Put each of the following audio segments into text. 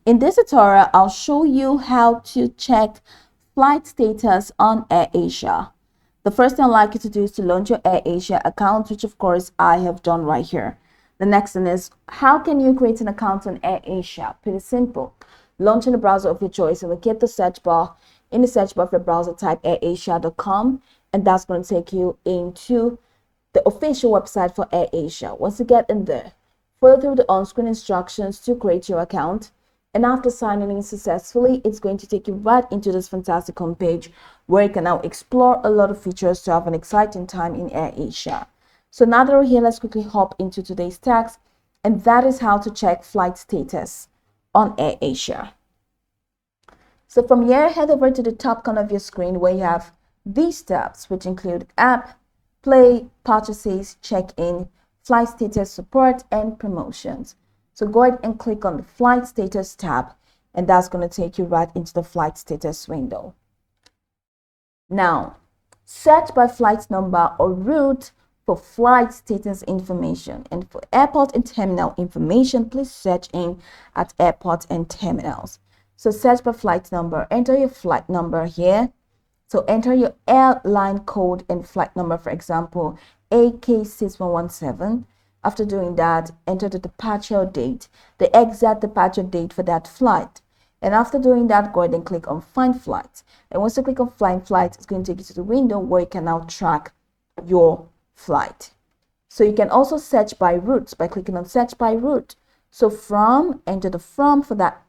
In this tutorial, I'll show you how to check flight status on Airasia. The first thing I'd like you to do is to launch your Airasia account, which of course I have done right here. The next thing is, how can you create an account on Airasia? Pretty simple. Launch in the browser of your choice and locate the search bar. In the search bar of your browser, type airasia.com, and that's going to take you into the official website for Airasia. Once you get in there, follow through the on-screen instructions to create your account. And after signing in successfully, it's going to take you right into this fantastic homepage where you can now explore a lot of features to have an exciting time in Airasia. So now that we're here, let's quickly hop into today's task, and that is how to check flight status on Airasia. So from here, head over to the top corner of your screen where you have these tabs, which include app, play, purchases, check-in, flight status support, and promotions. So go ahead and click on the flight status tab, and that's going to take you right into the flight status window. Now, search by flight number or route for flight status information. And for airport and terminal information, please search in at airport and terminals. So search by flight number, enter your flight number here. So enter your airline code and flight number, for example, AK6117. After doing that, enter the departure date, the exact departure date for that flight. And after doing that, go ahead and click on Find Flight. And once you click on Find Flight, it's going to take you to the window where you can now track your flight. So you can also search by routes by clicking on Search by Route. So from, enter the from for that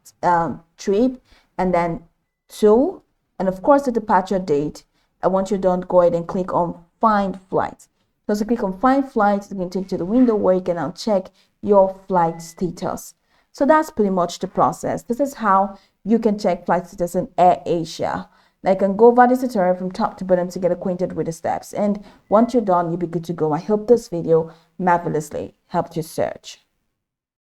trip, and then to, and of course the departure date. And once you're done, go ahead and click on Find Flight. So as you click on Find Flight, it's going to take you to the window where you can now check your flight status. So that's pretty much the process. This is how you can check flight status in Airasia. Now you can go over this tutorial from top to bottom to get acquainted with the steps. And once you're done, you'll be good to go. I hope this video marvelously helped you search.